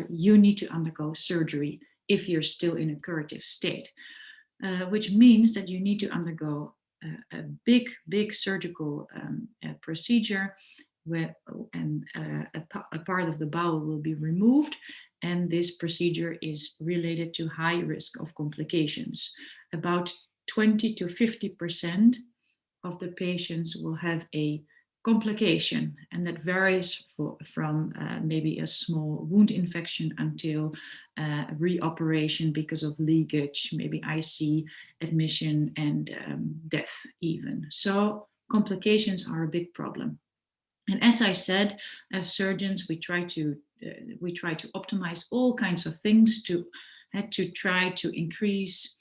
you need to undergo surgery if you're still in a curative state, which means that you need to undergo a big surgical procedure and a part of the bowel will be removed. And this procedure is related to high risk of complications. About 20 to 50% of the patients will have a complication, and that varies from maybe a small wound infection until reoperation because of leakage, maybe IC admission and death even. So complications are a big problem. And as I said, as surgeons, we try to optimize all kinds of things to try to increase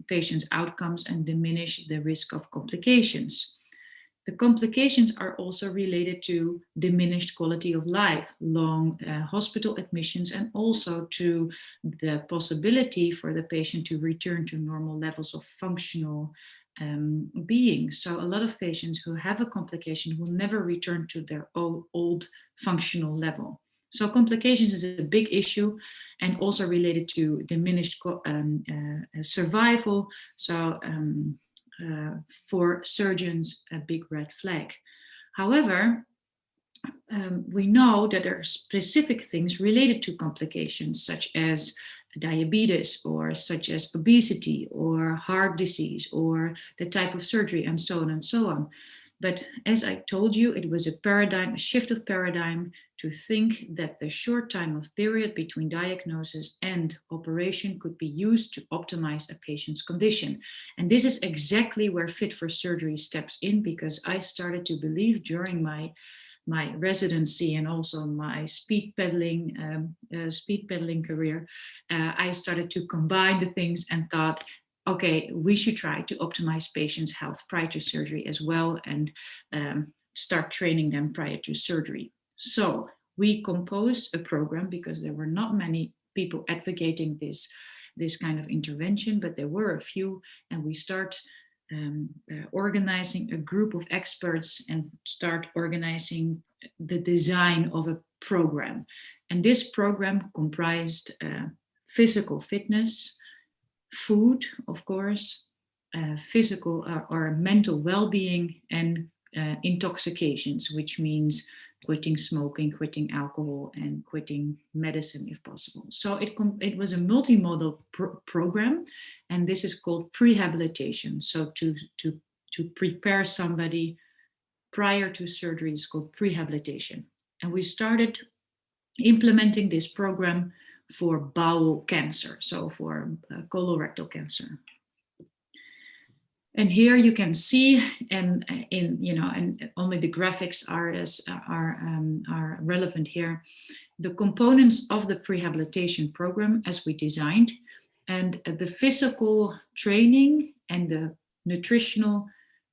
patients' outcomes and diminish the risk of complications. The complications are also related to diminished quality of life, long hospital admissions, and also to the possibility for the patient to return to normal levels of functional being. So a lot of patients who have a complication will never return to their old functional level. So complications is a big issue and also related to diminished survival. So for surgeons, a big red flag. However, we know that there are specific things related to complications such as diabetes or such as obesity or heart disease or the type of surgery and so on and so on. But as I told you, it was a shift of paradigm to think that the short time of period between diagnosis and operation could be used to optimize a patient's condition. And this is exactly where Fit4Surgery steps in, because I started to believe during my residency and also my speed pedaling career, I started to combine the things and thought, okay, we should try to optimize patients' health prior to surgery as well and start training them prior to surgery. So we composed a program because there were not many people advocating this kind of intervention, but there were a few, and we start organizing a group of experts and start organizing the design of a program. And this program comprised physical fitness, food, of course, physical or mental well-being, and intoxications, which means quitting smoking, quitting alcohol, and quitting medicine if possible. So it was a multimodal program, and this is called prehabilitation. So to prepare somebody prior to surgery is called prehabilitation. And we started implementing this program for bowel cancer, so for colorectal cancer. And here you can see, and only the graphics are relevant here, the components of the prehabilitation program as we designed, and the physical training and the nutritional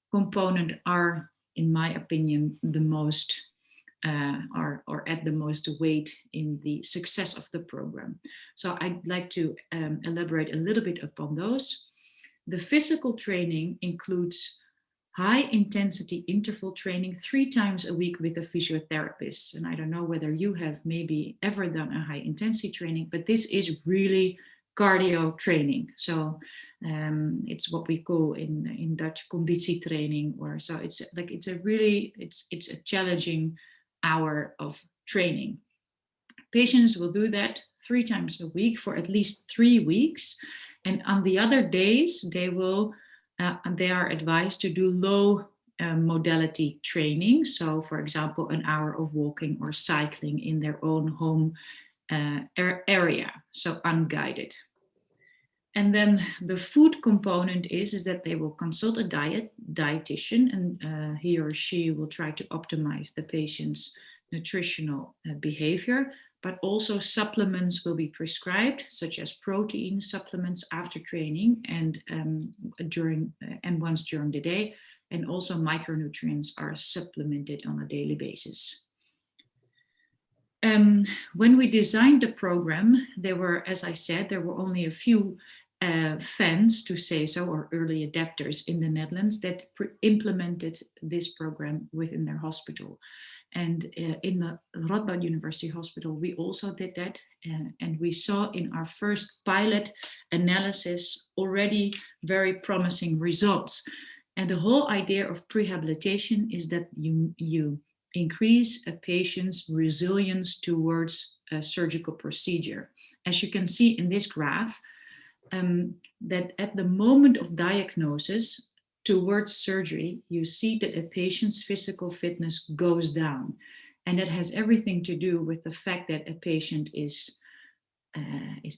component are, in my opinion, the most are at the most weight in the success of the program. So I'd like to elaborate a little bit upon those. The physical training includes high intensity interval training 3 times a week with a physiotherapist. And I don't know whether you have maybe ever done a high intensity training, but this is really cardio training. So it's what we call in Dutch conditietraining, or so it's a challenging hour of training. Patients will do that 3 times a week for at least 3 weeks. And on the other days, they are advised to do low modality training. So for example, an hour of walking or cycling in their own home area, so unguided. And then the food component is that they will consult a dietitian, and he or she will try to optimize the patient's nutritional behavior, but also supplements will be prescribed, such as protein supplements after training and once during the day, and also micronutrients are supplemented on a daily basis. When we designed the program, as I said, there were only a few fans, to say so, or early adapters in the Netherlands that implemented this program within their hospital. And in the Radboud University Hospital, we also did that. And we saw in our first pilot analysis already very promising results. And the whole idea of prehabilitation is that you increase a patient's resilience towards a surgical procedure. As you can see in this graph, that at the moment of diagnosis towards surgery, you see that a patient's physical fitness goes down. And that has everything to do with the fact that a patient is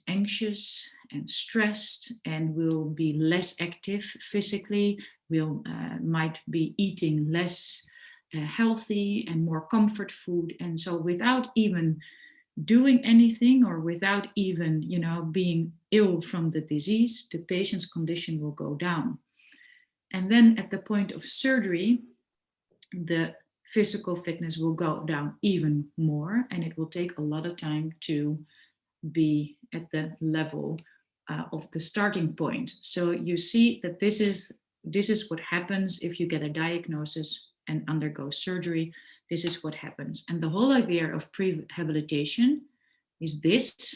anxious and stressed and will be less active physically, might be eating less healthy and more comfort food. And so without even doing anything or without even, being ill from the disease, the patient's condition will go down. And then at the point of surgery, the physical fitness will go down even more, and it will take a lot of time to be at the level of the starting point. So you see that this is what happens if you get a diagnosis and undergo surgery. This is what happens. And the whole idea of prehabilitation is this,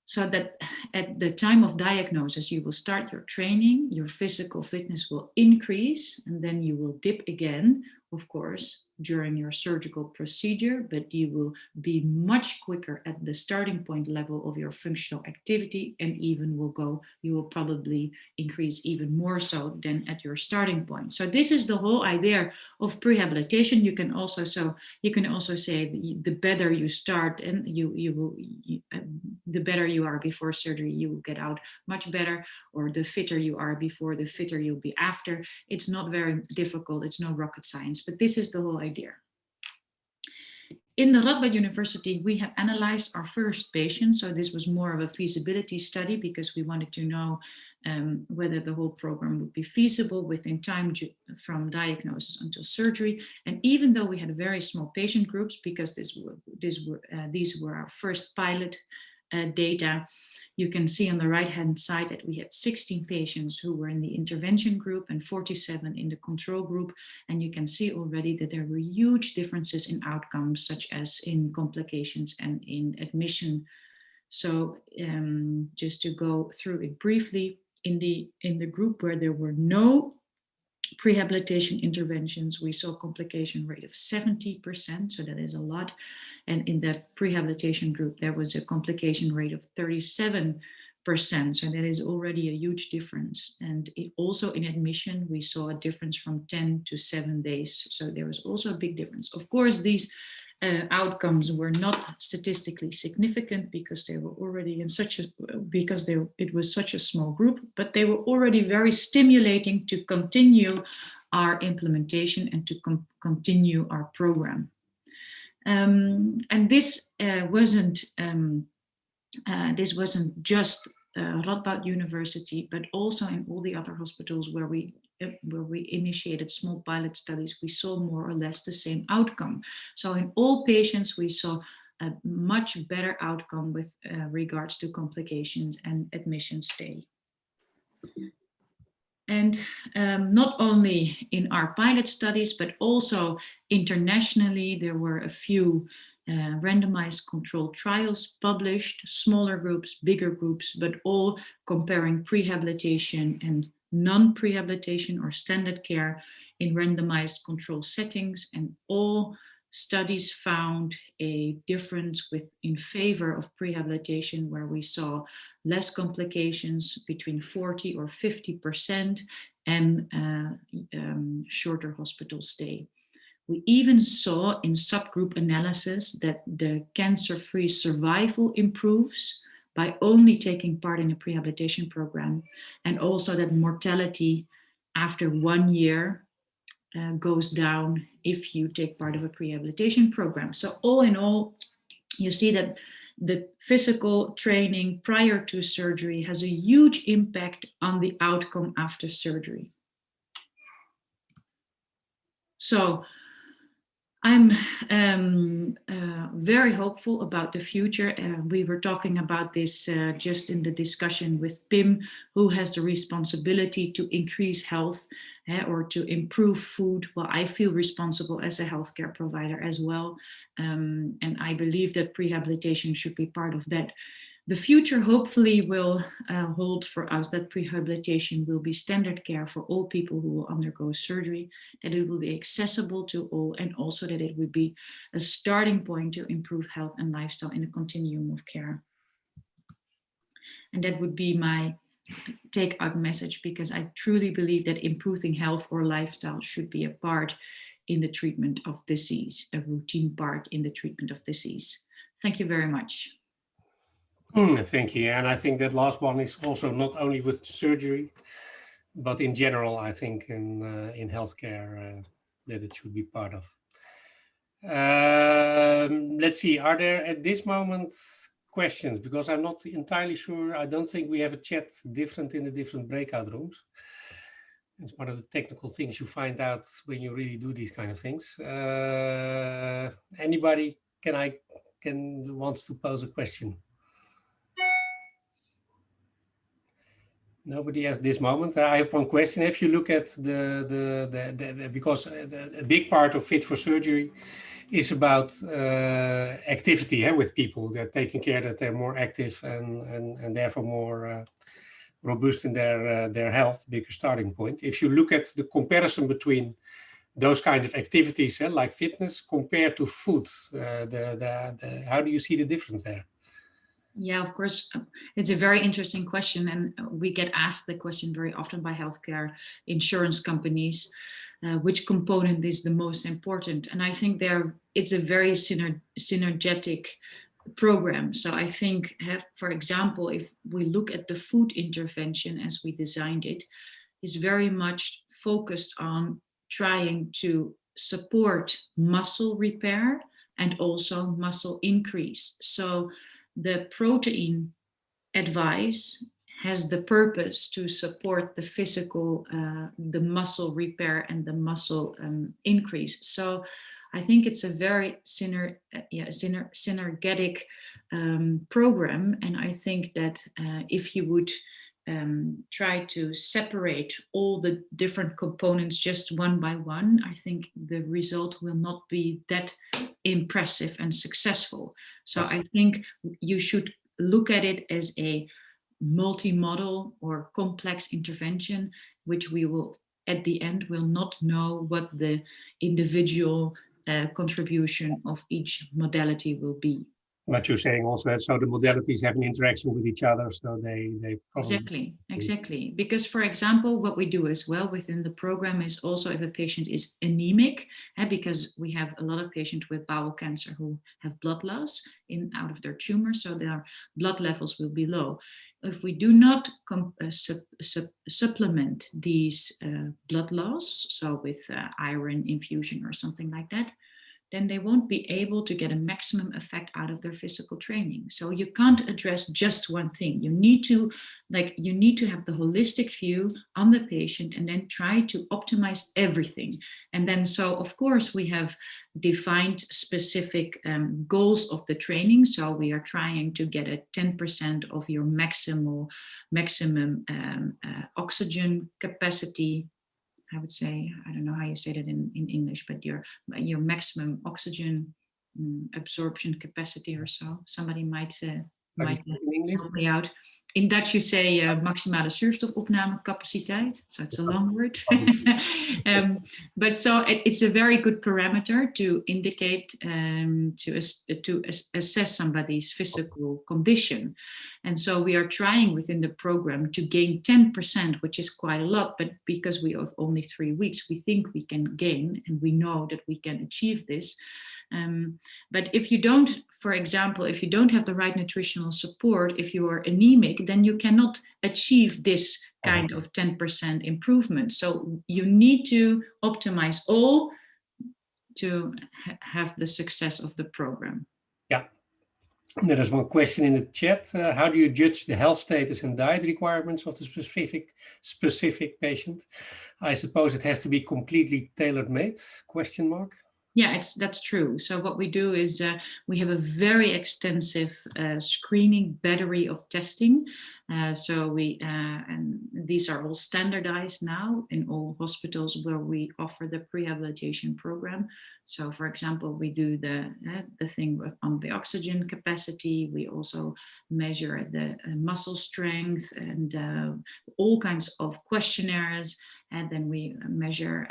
so that at the time of diagnosis, you will start your training, your physical fitness will increase, and then you will dip again, of course, during your surgical procedure, but you will be much quicker at the starting point level of your functional activity, and even you will probably increase even more so than at your starting point. So this is the whole idea of prehabilitation. You can also say the better you start, and the better you are before surgery, you will get out much better, or the fitter you are before, the fitter you'll be after. It's not very difficult. It's no rocket science, but this is the whole idea. In the Radboud University, we have analyzed our first patient. So this was more of a feasibility study because we wanted to know whether the whole program would be feasible within time from diagnosis until surgery. And even though we had very small patient groups, because these were our first pilot data, you can see on the right-hand side that we had 16 patients who were in the intervention group and 47 in the control group. And you can see already that there were huge differences in outcomes, such as in complications and in admission. So just to go through it briefly, in the group where there were no prehabilitation interventions, we saw a complication rate of 70%, so that is a lot. And in the prehabilitation group, there was a complication rate of 37%, so that is already a huge difference. And also in admission, we saw a difference from 10 to 7 days, so there was also a big difference. Of course, these outcomes were not statistically significant because they were already it was such a small group, but they were already very stimulating to continue our implementation and to continue our program. And this wasn't just Radboud University, but also in all the other hospitals where we initiated small pilot studies, we saw more or less the same outcome. So in all patients, we saw a much better outcome with regards to complications and admission stay. And not only in our pilot studies, but also internationally, there were a few randomized controlled trials published, smaller groups, bigger groups, but all comparing prehabilitation and non-prehabilitation or standard care in randomized control settings, and all studies found a difference in favor of prehabilitation, where we saw less complications between 40 or 50% and shorter hospital stay. We even saw in subgroup analysis that the cancer-free survival improves by only taking part in a prehabilitation program, and also that mortality after 1 year goes down if you take part of a prehabilitation program. So all in all, you see that the physical training prior to surgery has a huge impact on the outcome after surgery. So I'm very hopeful about the future. We were talking about this just in the discussion with Pim, who has the responsibility to increase health. or to improve food. Well, I feel responsible as a healthcare provider as well. And I believe that prehabilitation should be part of that. The future hopefully will hold for us that prehabilitation will be standard care for all people who will undergo surgery, that it will be accessible to all, and also that it would be a starting point to improve health and lifestyle in a continuum of care. And that would be my take-out message, because I truly believe that improving health or lifestyle should be a part in the treatment of disease, a routine part in the treatment of disease. Thank you very much. Thank you. And I think that last one is also not only with surgery, but in general, I think in healthcare that it should be part of. Let's see, are there at this moment questions? Because I'm not entirely sure. I don't think we have a chat different in the different breakout rooms. It's one of the technical things you find out when you really do these kind of things. Anybody wants to pose a question? Nobody has this moment. I have one question. If you look at because a big part of Fit4Surgery is about activity with people. They're taking care that they're more active and therefore more robust in their health, bigger starting point. If you look at the comparison between those kind of activities like fitness compared to food, how do you see the difference there? Yeah, of course, it's a very interesting question, and we get asked the question very often by healthcare insurance companies, which component is the most important? And I think it's a very synergetic program. So I think, for example, if we look at the food intervention as we designed it, is very much focused on trying to support muscle repair and also muscle increase. So the protein advice has the purpose to support the physical, the muscle repair and the muscle increase. So I think it's a very synergetic program. And I think that if you would try to separate all the different components just one by one, I think the result will not be that impressive and successful. So I think you should look at it as a multi-model or complex intervention, which we will at the end will not know what the individual contribution of each modality will be. But you're saying also that so the modalities have an interaction with each other, so they probably... Exactly. Because, for example, what we do as well within the program is also if a patient is anemic, because we have a lot of patients with bowel cancer who have blood loss out of their tumor, so their blood levels will be low. If we do not supplement these blood loss, so with iron infusion or something like that, then they won't be able to get a maximum effect out of their physical training. So you can't address just one thing. You need to have the holistic view on the patient and then try to optimize everything. And then, so of course, we have defined specific goals of the training. So we are trying to get a 10% of your maximum oxygen capacity. I would say, I don't know how you say that in English, but your maximum oxygen absorption capacity or so. Somebody might help me out. In Dutch, you say maximale zuurstofopnamecapaciteit. So it's a long word. But so it's a very good parameter to indicate, to assess somebody's physical condition. And so we are trying within the program to gain 10%, which is quite a lot, but because we have only 3 weeks, we think we can gain, and we know that we can achieve this. But if you don't, for example, if you don't have the right nutritional support, if you are anemic, then you cannot achieve this kind of 10% improvement. So you need to optimize all to have the success of the program. Yeah. There is one question in the chat. How do you judge the health status and diet requirements of the specific patient? I suppose it has to be completely tailor-made, ? Yeah, that's true. So what we do is we have a very extensive screening battery of testing. And these are all standardized now in all hospitals where we offer the prehabilitation program. So, for example, we do the thing on the oxygen capacity. We also measure the muscle strength and all kinds of questionnaires, and then we measure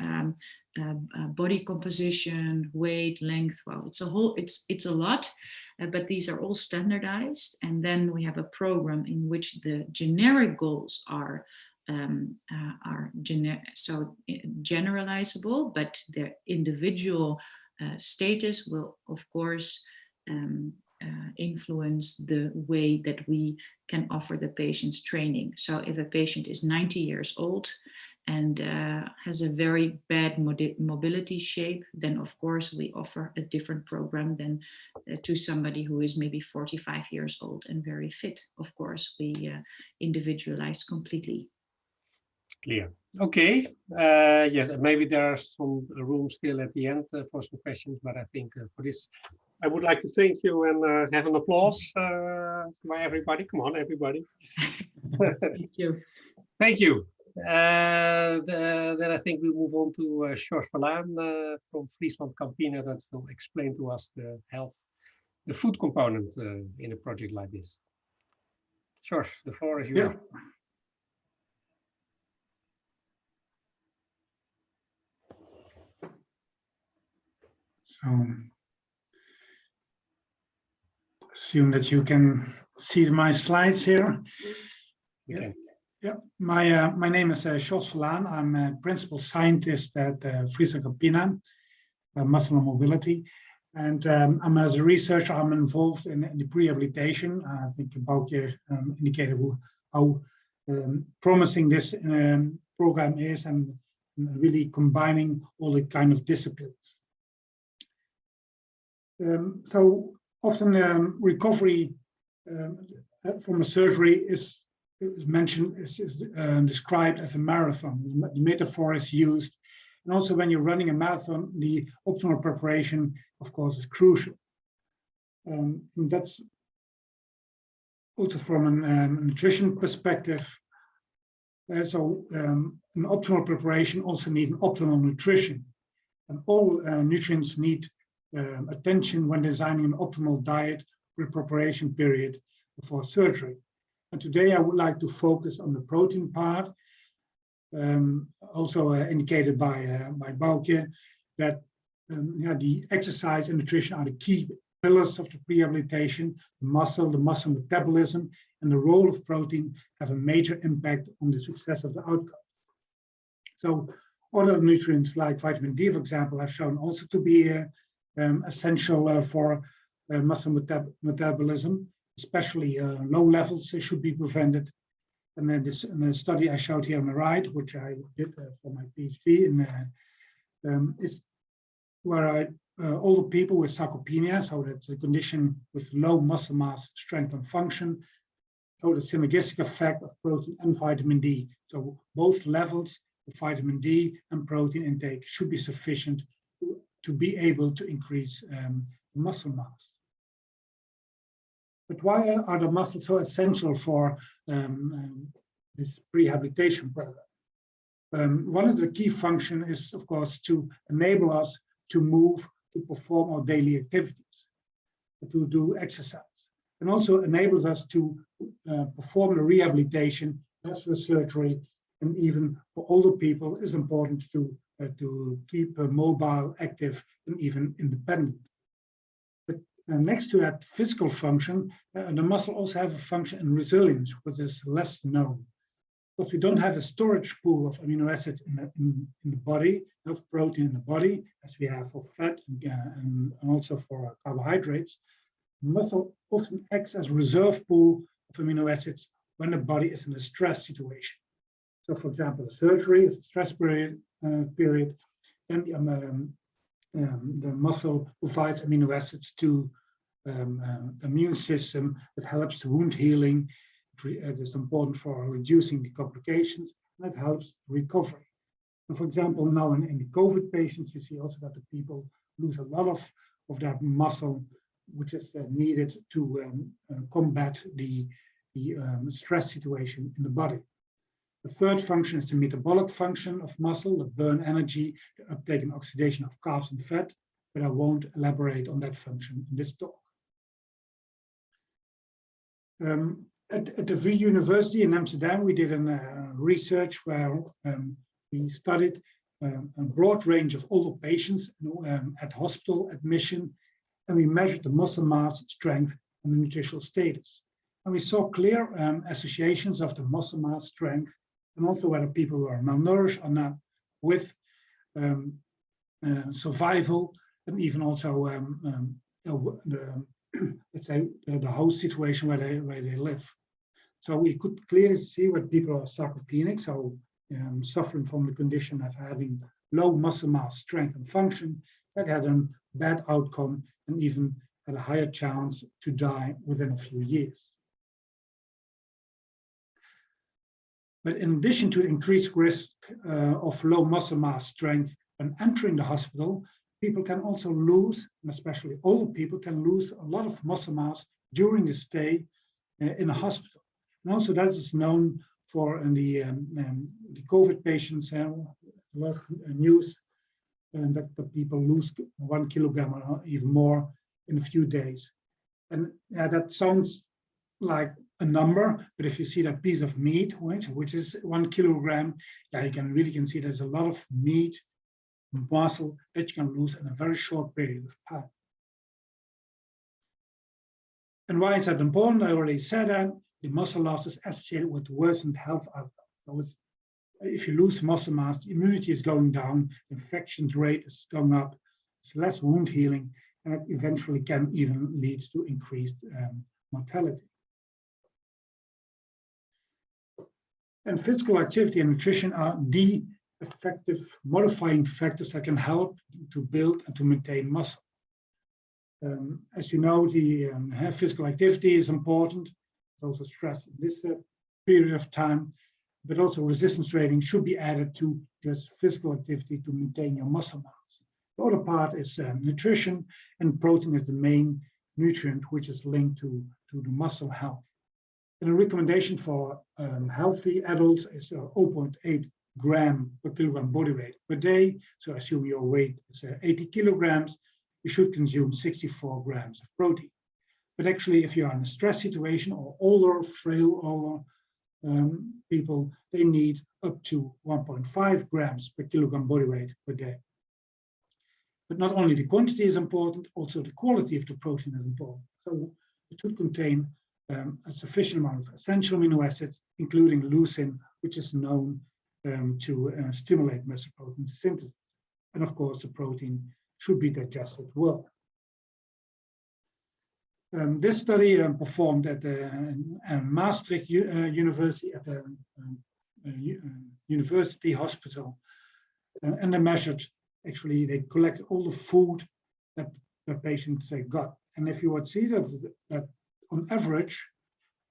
body composition, weight, length. Well, it's a lot, but these are all standardized. And then we have a program in which the generic goals are generalizable, but their individual status will, of course, influence the way that we can offer the patient's training. So if a patient is 90 years old and has a very bad mobility shape, then of course we offer a different program than to somebody who is maybe 45 years old and very fit. Of course, we individualize completely. Clear. Okay. Yes, maybe there are some room still at the end for some questions, but I think for this, I would like to thank you and have an applause by everybody. Come on, everybody. Thank you. Thank you. Then I think we move on to Sjors Verlaan from FrieslandCampina that will explain to us the food component in a project like this. Sjors, the floor is yours. Yeah. So, assume that you can see my slides here. Okay. Yeah, my name is Sjors Verlaan. I'm a principal scientist at FrieslandCampina, Muscle and Mobility. And I'm as a researcher, I'm involved in the prehabilitation. I think Baukje indicated how promising this program is, and really combining all the kind of disciplines. So often recovery from a surgery is mentioned, is described as a marathon. The metaphor is used. And also when you're running a marathon, the optimal preparation, of course, is crucial. And that's also from a nutrition perspective. So an optimal preparation also needs an optimal nutrition. And all nutrients need attention when designing an optimal diet for the preparation period before surgery. And today I would like to focus on the protein part, also indicated by Baukje, that the exercise and nutrition are the key pillars of the prehabilitation. The muscle metabolism, and the role of protein have a major impact on the success of the outcome. So other nutrients like vitamin D, for example, have shown also to be essential for muscle metabolism, especially low levels should be prevented. And then this study I showed here on the right, which I did for my PhD, is where older people with sarcopenia, so that's a condition with low muscle mass, strength and function, show the synergistic effect of protein and vitamin D. So both levels of vitamin D and protein intake should be sufficient to be able to increase muscle mass. But why are the muscles so essential for this prehabilitation program? One of the key functions is, of course, to enable us to move, to perform our daily activities, to do exercise, and also enables us to perform the rehabilitation after surgery, and even for older people is important to keep mobile, active, and even independent. But next to that physical function, the muscle also have a function in resilience, which is less known. Because we don't have a storage pool of amino acids in the body, of protein in the body, as we have for fat and also for carbohydrates. Muscle often acts as a reserve pool of amino acids when the body is in a stress situation. So, for example, the surgery is a stress period, then the muscle provides amino acids to the immune system that helps the wound healing. It is important for reducing the complications, and it helps recovery. And for example, now in the COVID patients, you see also that the people lose a lot of that muscle, which is needed to combat the stress situation in the body. The third function is the metabolic function of muscle, the burn energy, the uptake and oxidation of carbs and fat, but I won't elaborate on that function in this talk. At the VU University in Amsterdam, we did research where we studied a broad range of older patients at hospital admission, and we measured the muscle mass, strength, and the nutritional status. And we saw clear associations of the muscle mass, strength, and also whether people were malnourished or not, with survival, and even also let's say the host situation where they live. So we could clearly see when people are sarcopenic, so suffering from the condition of having low muscle mass, strength, and function, that had a bad outcome and even had a higher chance to die within a few years. But in addition to increased risk of low muscle mass, strength, when entering the hospital, people can also lose, and especially older people can lose a lot of muscle mass during the stay in a hospital. And also that is known for the COVID patients, a lot of news that the people lose 1 kilogram or even more in a few days. And that sounds like a number, but if you see that piece of meat, which is 1 kilogram, you can see there's a lot of meat, muscle that you can lose in a very short period of time. And why is that important? I already said that the muscle loss is associated with worsened health outcomes. So if you lose muscle mass, the immunity is going down, infection rate is going up, it's less wound healing, and it eventually can even lead to increased mortality. And physical activity and nutrition are the effective modifying factors that can help to build and to maintain muscle. As you know, the physical activity is important. It's also stressed in this period of time, but also resistance training should be added to just physical activity to maintain your muscle mass. The other part is nutrition, and protein is the main nutrient which is linked to the muscle health. And a recommendation for healthy adults is 0.8 gram per kilogram body weight per day. So assume your weight is 80 kilograms, you should consume 64 grams of protein. But actually, if you are in a stress situation or older, frail, people, they need up to 1.5 grams per kilogram body weight per day. But not only the quantity is important, also the quality of the protein is important. So it should contain a sufficient amount of essential amino acids, including leucine, which is known to stimulate muscle protein synthesis. And of course, the protein should be digested well. This study performed at the Maastricht University, at the university hospital, and they measured, actually, they collected all the food that the patients got. And if you would see that on average,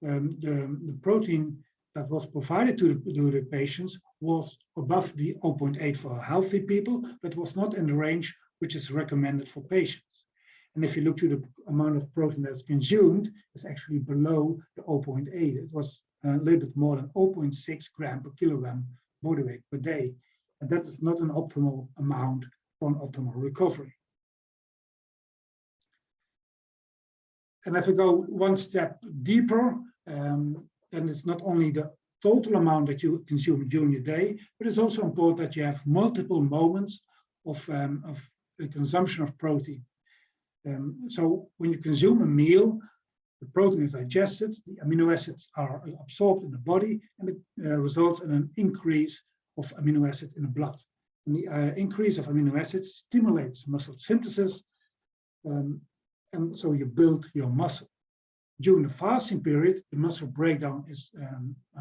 the protein that was provided to the patients was above the 0.8 for healthy people, but was not in the range which is recommended for patients. And if you look to the amount of protein that's consumed, it's actually below the 0.8. It was a little bit more than 0.6 gram per kilogram body weight per day. And that is not an optimal amount for an optimal recovery. And if we go one step deeper, then it's not only the total amount that you consume during the day, but it's also important that you have multiple moments of the consumption of protein. So when you consume a meal, the protein is digested, the amino acids are absorbed in the body, and it results in an increase of amino acid in the blood. And the increase of amino acids stimulates muscle synthesis, and so you build your muscle. During the fasting period, the muscle breakdown is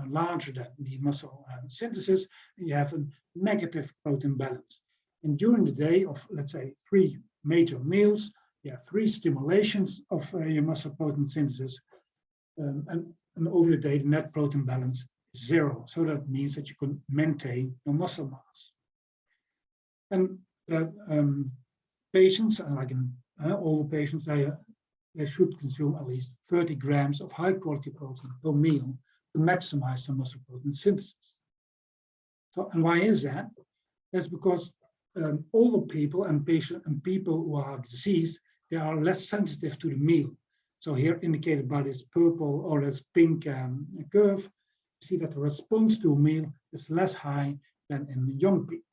larger than the muscle synthesis, and you have a negative protein balance. And during the day of, let's say, 3 major meals, you have 3 stimulations of your muscle protein synthesis, and over the day, the net protein balance is 0. So that means that you can maintain your muscle mass. And patients, like in all the patients, they should consume at least 30 grams of high quality protein per meal to maximize the muscle protein synthesis. So, and why is that? That's because older people and people who are diseased, they are less sensitive to the meal. So here indicated by this purple or this pink curve, you see that the response to a meal is less high than in the young people.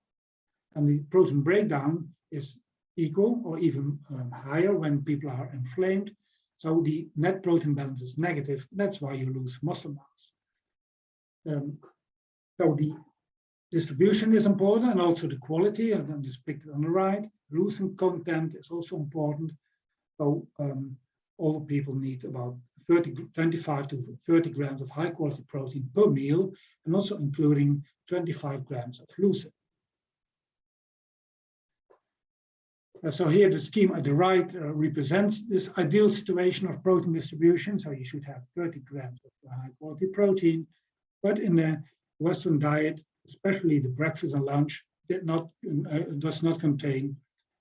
And the protein breakdown is equal or even higher when people are inflamed. So the net protein balance is negative. That's why you lose muscle mass. So the distribution is important, and also the quality, and then depicted on the right. Losing content is also important. So all people need about 25 to 30 grams of high quality protein per meal, and also including 25 grams of lucerne. So here the scheme at the right represents this ideal situation of protein distribution. So you should have 30 grams of high quality protein, but in the Western diet, especially the breakfast and lunch, does not contain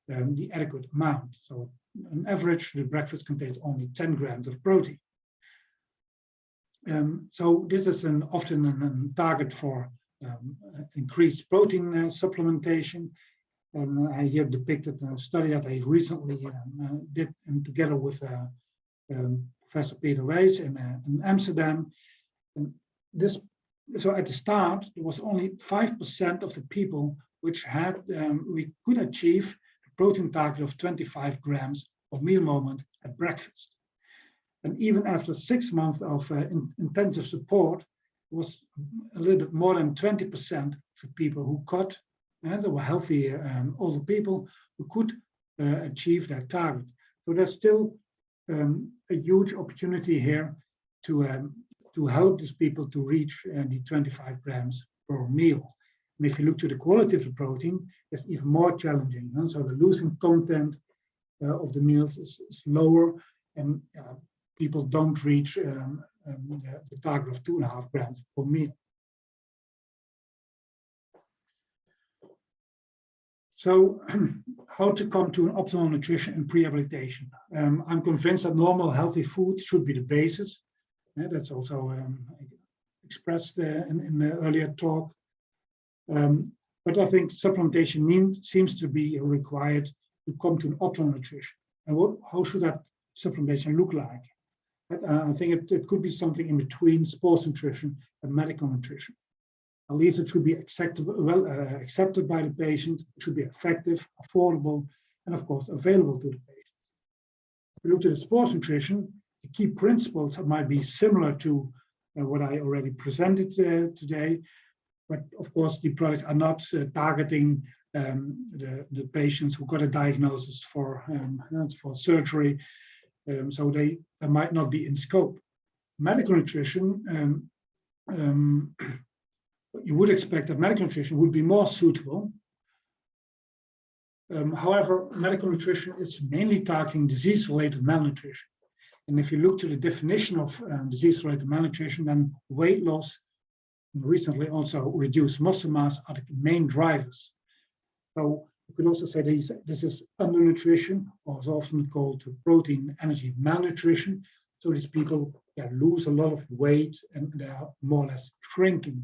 the adequate amount. So on average, the breakfast contains only 10 grams of protein. So this is often a target for increased protein supplementation. I here depicted a study that I recently did together with Professor Peter Wijs in Amsterdam. And so at the start, there was only 5% of the people which had we could achieve the protein target of 25 grams of meal moment at breakfast. And even after 6 months of intensive support, it was a little bit more than 20% of the people who could, and they were healthy older people who could achieve that target. So there's still a huge opportunity here to help these people to reach the 25 grams per meal. And if you look to the quality of the protein, it's even more challenging. And so the losing content of the meals is lower, and people don't reach the target of 2.5 grams per meal. So how to come to an optimal nutrition and prehabilitation? I'm convinced that normal healthy food should be the basis. That's also expressed in the earlier talk. But I think supplementation seems to be required to come to an optimal nutrition. And how should that supplementation look like? I think it could be something in between sports nutrition and medical nutrition. At least it should be accepted by the patient. It should be effective, affordable, and of course available to the patient. If we look at the sports nutrition, the key principles might be similar to what I already presented today, but of course the products are not targeting the patients who got a diagnosis for surgery, so they might not be in scope. Medical nutrition, you would expect that medical nutrition would be more suitable. However, medical nutrition is mainly targeting disease-related malnutrition. And if you look to the definition of disease-related malnutrition, then weight loss, and recently also reduced muscle mass, are the main drivers. So you could also say this is undernutrition, or is often called protein energy malnutrition. So these people lose a lot of weight and they are more or less shrinking.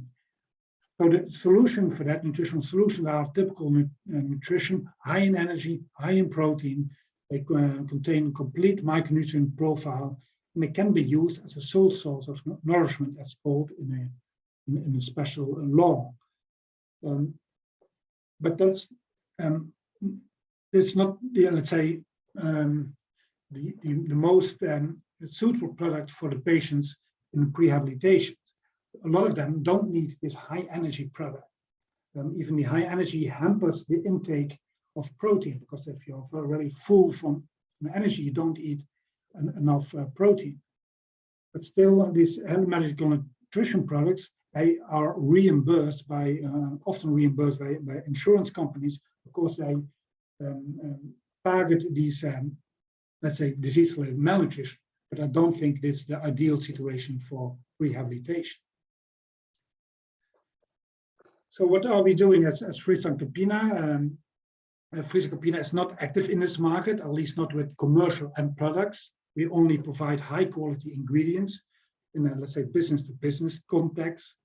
So the solution for that, nutritional solutions, are typical nutrition, high in energy, high in protein. They contain a complete micronutrient profile, and they can be used as a sole source of nourishment, as called in a special law. But that's not the most suitable product for the patients in prehabilitation. A lot of them don't need this high energy product. Even the high energy hampers the intake of protein, because if you're already full from energy, you don't eat enough protein. But still, these medical nutrition products, they are reimbursed often reimbursed by insurance companies, because they target these, let's say, disease-related malnutrition. But I don't think this is the ideal situation for rehabilitation. So what are we doing as FrieslandCampina? FrieslandCampina is not active in this market, at least not with commercial end products. We only provide high quality ingredients in a, let's say, business to business context.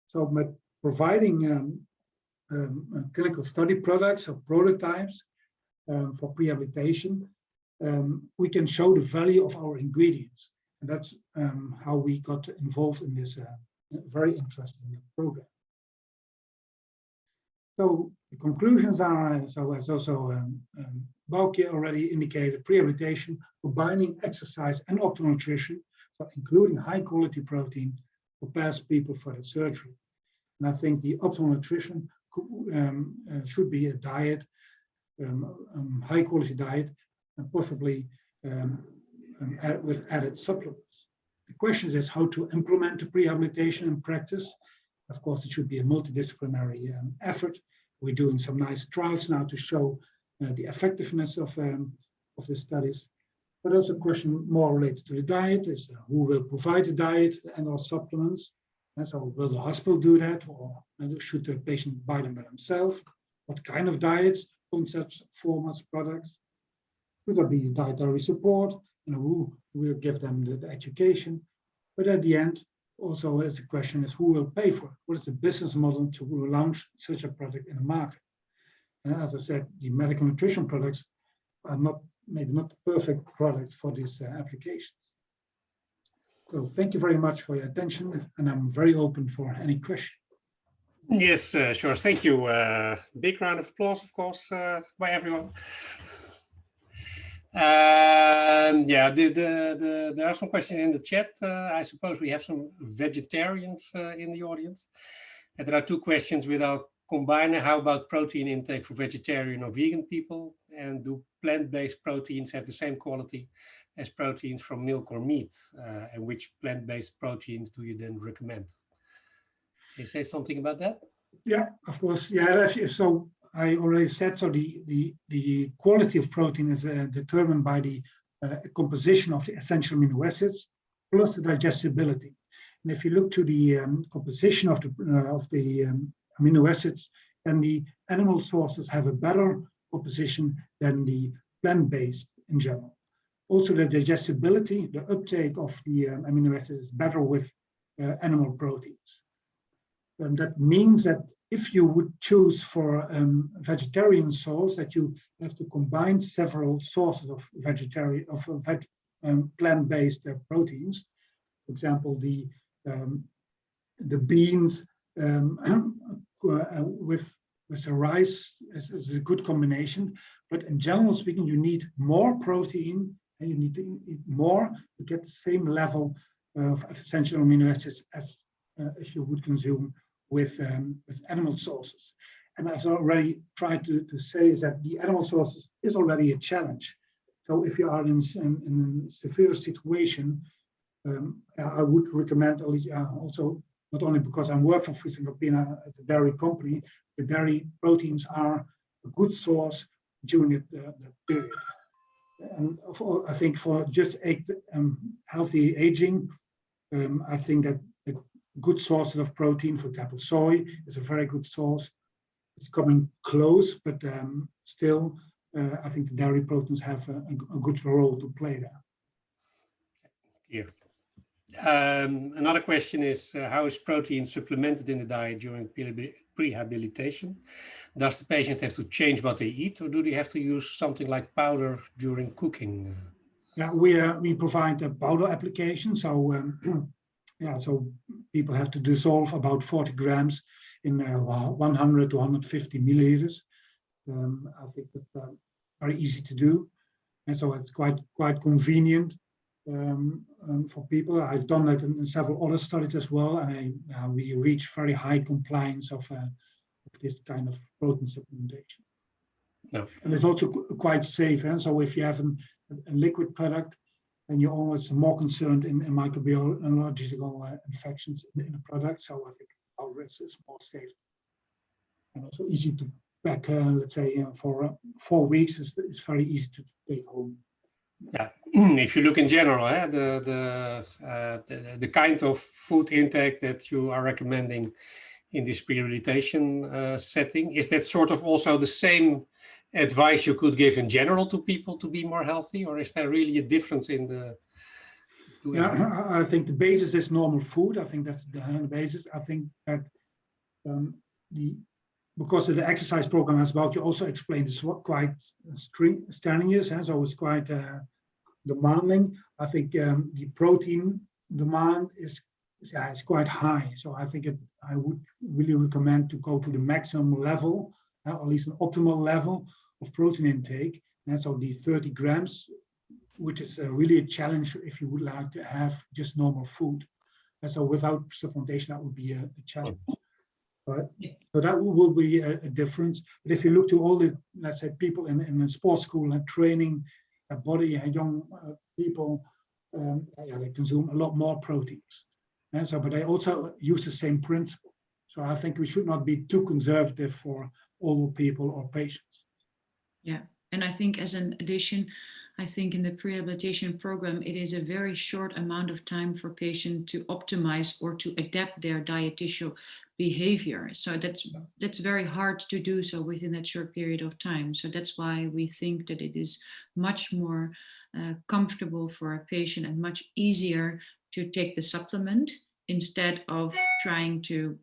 So by providing clinical study products or prototypes for prehabilitation, we can show the value of our ingredients. And that's how we got involved in this very interesting program. So the conclusions are, so as also Baukje already indicated, prehabilitation, combining exercise and optimal nutrition, so including high quality protein, prepares people for the surgery. And I think the optimal nutrition should be a diet, high quality diet, and possibly with added supplements. The question is how to implement the prehabilitation in practice. Of course, it should be a multidisciplinary effort. We're doing some nice trials now to show the effectiveness of the studies. But also a question more related to the diet is who will provide the diet and or supplements. And so will the hospital do that, or should the patient buy them by themselves? What kind of diets, concepts, formats, products? Should there be dietary support? Who will give them the education? But at the end, also as the question is who will pay for it? What is the business model to launch such a product in the market? And as I said, the medical nutrition products are maybe not the perfect products for these applications. So thank you very much for your attention, and I'm very open for any question. Yes, Sjors, thank you. Big round of applause, of course, by everyone. Yeah, there are some questions in the chat. I suppose we have some vegetarians in the audience. And there are two questions without combining. How about protein intake for vegetarian or vegan people? And do plant-based proteins have the same quality as proteins from milk or meat? And which plant-based proteins do you then recommend? Can you say something about that? Yeah, of course. Yeah, so I already said, so the quality of protein is determined by the composition of the essential amino acids plus the digestibility. And if you look to the composition of the amino acids, then the animal sources have a better composition than the plant-based in general. Also, the digestibility, the uptake of the amino acids is better with animal proteins. And that means that if you would choose for vegetarian source, that you have to combine several sources of plant-based proteins. For example, the beans with the rice is a good combination. But in general speaking, you need more protein and you need to eat more to get the same level of essential amino acids as you would consume with animal sources. And as I already tried to say, is that the animal sources is already a challenge. So if you are in a severe situation, I would recommend, at least also, not only because I'm working for FrieslandCampina as a dairy company, the dairy proteins are a good source during that period. And I think for just healthy aging, I think that good sources of protein, for example, soy is a very good source. It's coming close, but still, I think the dairy proteins have a good role to play there. Here. Another question is, how is protein supplemented in the diet during prehabilitation? Does the patient have to change what they eat, or do they have to use something like powder during cooking? Yeah, we provide a powder application. So yeah, so people have to dissolve about 40 grams in 100 to 150 milliliters. I think that's very easy to do, and so it's quite convenient for people. I've done that in several other studies as well, and we reach very high compliance of this kind of protein supplementation. No. And it's also quite safe. And so if you have a liquid product, and you're always more concerned in microbiological infections in the product. So I think our risk is more safe. And also easy to pack, let's say, for 4 weeks, it's very easy to take home. Yeah, if you look in general, the kind of food intake that you are recommending in this prehabilitation setting, is that sort of also the same advice you could give in general to people to be more healthy, or is there really a difference in the? Yeah, I think the basis is normal food. I think that's the basis. I think that because of the exercise program as well, you also explained it's quite strenuous, so it's quite demanding. I think the protein demand is quite high. So I think I would really recommend to go to the maximum level, or at least an optimal level of protein intake. And so the 30 grams, which is really a challenge if you would like to have just normal food. And so without supplementation, that would be a challenge. But so that will be a difference. But if you look to all the, let's say, people in the sports school and training a body, young people, they consume a lot more proteins. And so, but they also use the same principle. So I think we should not be too conservative for older people or patients. Yeah, and I think as an addition, I think in the prehabilitation program, it is a very short amount of time for patients to optimize or to adapt their dietitian behavior. So that's very hard to do so within that short period of time. So that's why we think that it is much more comfortable for a patient and much easier to take the supplement instead of trying to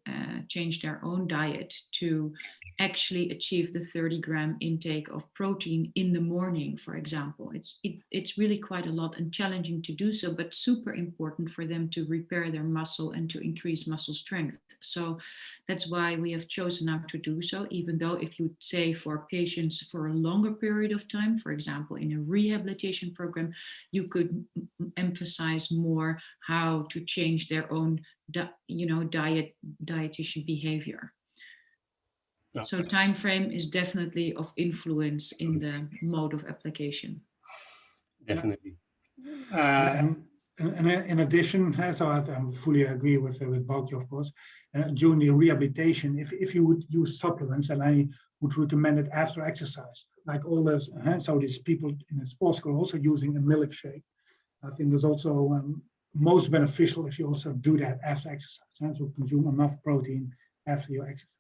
change their own diet to actually achieve the 30-gram intake of protein in the morning, for example. It's really quite a lot and challenging to do so, but super important for them to repair their muscle and to increase muscle strength. So that's why we have chosen now to do so, even though if you say for patients for a longer period of time, for example, in a rehabilitation program, you could emphasize more how to change their own dietitian behavior. Yeah. So time frame is definitely of influence in the mode of application. Definitely. And in addition, so I fully agree with Baukje, of course. During the rehabilitation, if you would use supplements, and I would recommend it after exercise, like all those. So these people in the sports school also using a milkshake. I think it's also most beneficial if you also do that after exercise. So consume enough protein after your exercise.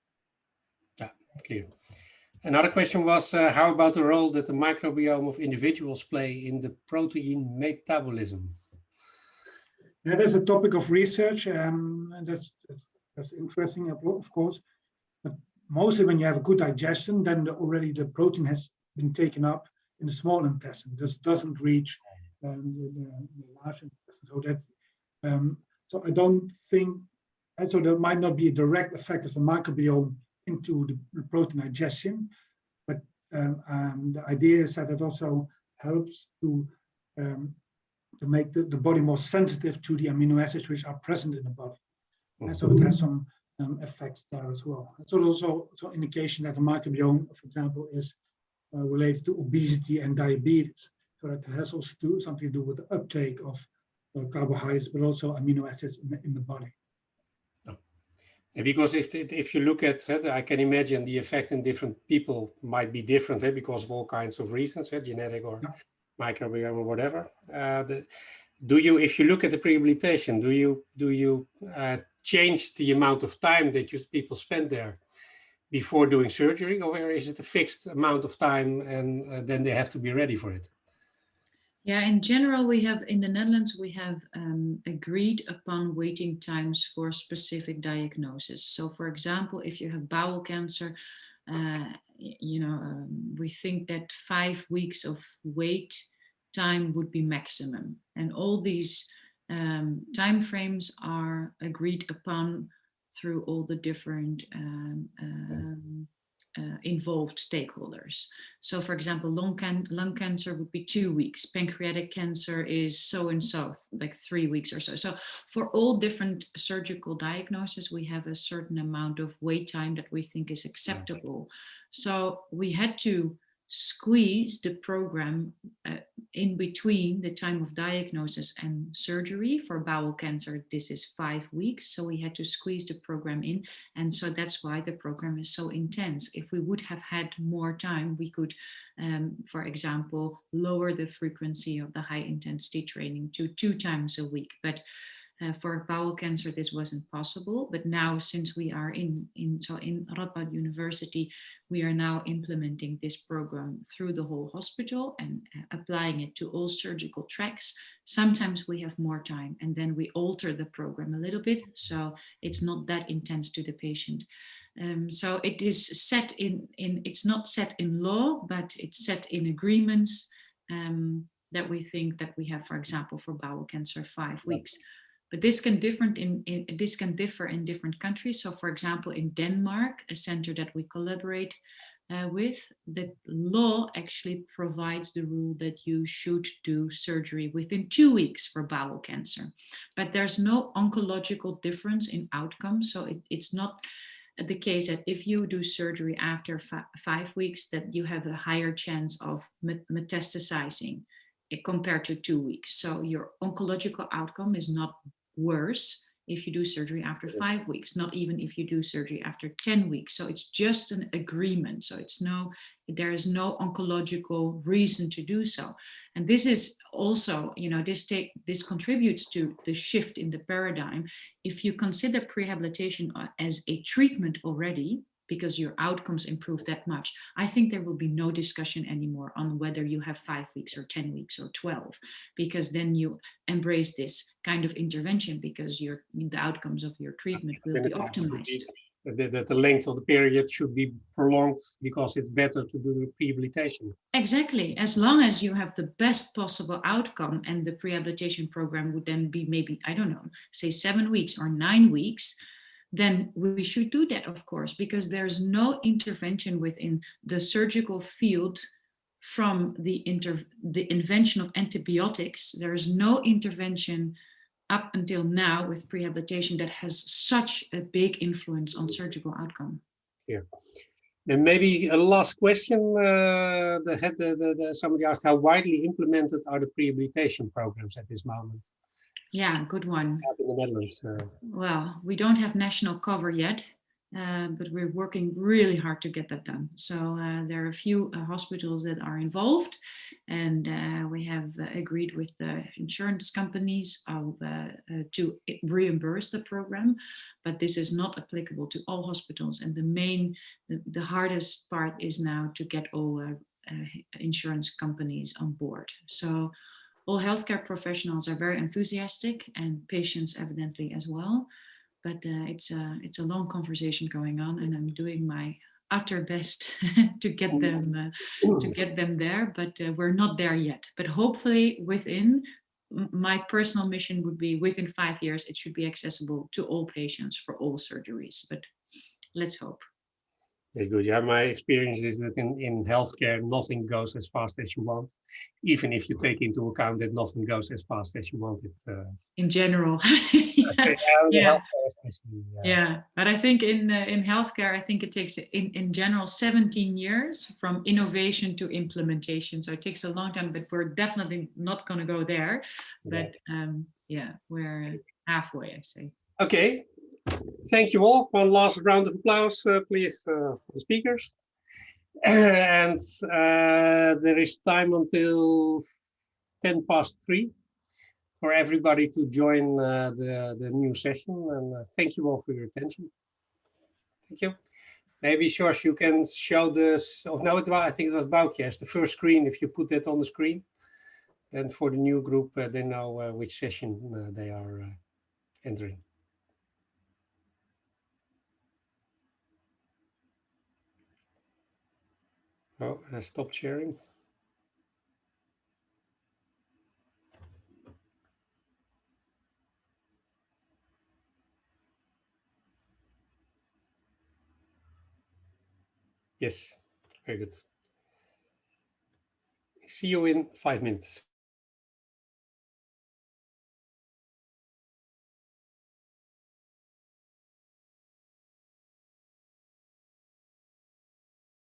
Yeah, clear. Another question was, how about the role that the microbiome of individuals play in the protein metabolism? Yeah, that's a topic of research, and that's interesting, of course. But mostly when you have a good digestion, then already the protein has been taken up in the small intestine. This doesn't reach the large intestine. So that's so I don't think, and so there might not be a direct effect of the microbiome into the protein digestion, but the idea is that it also helps to make the body more sensitive to the amino acids which are present in the body. And so it has some effects there as well. And so also indication that the microbiome, for example, is related to obesity and diabetes. So that has also something to do with the uptake of carbohydrates, but also amino acids in the body. Because if you look at it, I can imagine the effect in different people might be different because of all kinds of reasons, genetic or microbiome or whatever. If you look at the prehabilitation, do you change the amount of time that people spend there before doing surgery, or is it a fixed amount of time and then they have to be ready for it? Yeah, in general, we have in the Netherlands, we have agreed upon waiting times for specific diagnosis. So for example, if you have bowel cancer, we think that 5 weeks of wait time would be maximum. And all these time frames are agreed upon through all the different involved stakeholders. So for example, lung cancer would be 2 weeks, pancreatic cancer is so and so, like 3 weeks or so. So for all different surgical diagnoses, we have a certain amount of wait time that we think is acceptable. So we had to squeeze the program in between the time of diagnosis and surgery. For bowel cancer, this is 5 weeks. So we had to squeeze the program in. And so that's why the program is so intense. If we would have had more time, we could, for example, lower the frequency of the high intensity training to 2 times a week. But For bowel cancer, this wasn't possible, but now since we are in Radboud University, we are now implementing this program through the whole hospital and applying it to all surgical tracks. Sometimes we have more time and then we alter the program a little bit, so it's not that intense to the patient. So it is set it's not set in law, but it's set in agreements that we think that we have, for example, for bowel cancer, 5 weeks. But this can differ in different countries. So, for example, in Denmark, a center that we collaborate with, the law actually provides the rule that you should do surgery within 2 weeks for bowel cancer. But there's no oncological difference in outcome. So it's not the case that if you do surgery after 5 weeks, that you have a higher chance of metastasizing compared to 2 weeks. So your oncological outcome is not worse if you do surgery after 5 weeks, not even if you do surgery after 10 weeks. So it's just an agreement. So there is no oncological reason to do so. And this is also, this contributes to the shift in the paradigm. If you consider prehabilitation as a treatment already, because your outcomes improve that much, I think there will be no discussion anymore on whether you have 5 weeks or 10 weeks or 12, because then you embrace this kind of intervention because the outcomes of your treatment will be optimized. That the length of the period should be prolonged because it's better to do the rehabilitation. Exactly, as long as you have the best possible outcome, and the prehabilitation program would then be maybe, I don't know, say 7 weeks or 9 weeks, then we should do that, of course, because there's no intervention within the surgical field from the invention of antibiotics. There is no intervention up until now with prehabilitation that has such a big influence on surgical outcome. Yeah. And maybe a last question. Somebody asked, how widely implemented are the prehabilitation programs at this moment? Yeah, good one. In the Netherlands. Well, we don't have national cover yet, but we're working really hard to get that done. So there are a few hospitals that are involved, and we have agreed with the insurance companies to reimburse the program, but this is not applicable to all hospitals. And the hardest part is now to get all insurance companies on board. So all healthcare professionals are very enthusiastic, and patients evidently as well. But it's a long conversation going on, and I'm doing my utter best to get them there. But we're not there yet. But hopefully, my personal mission would be within 5 years, it should be accessible to all patients for all surgeries. But let's hope. Very good. Yeah, my experience is that in healthcare, nothing goes as fast as you want, even if you take into account that nothing goes as fast as you want it. In general. Yeah. But I think in healthcare, I think it takes in general 17 years from innovation to implementation. So it takes a long time, but we're definitely not going to go there. But we're halfway, I say. Okay. Thank you all. One last round of applause, please, for the speakers. And there is time until 3:10 for everybody to join the new session. And thank you all for your attention. Thank you. Maybe, Sjors, you can show this. Oh, no, I think it was Baukje as the first screen. If you put that on the screen, then for the new group, they know which session they are entering. Oh, I stopped sharing. Yes, very good. See you in 5 minutes.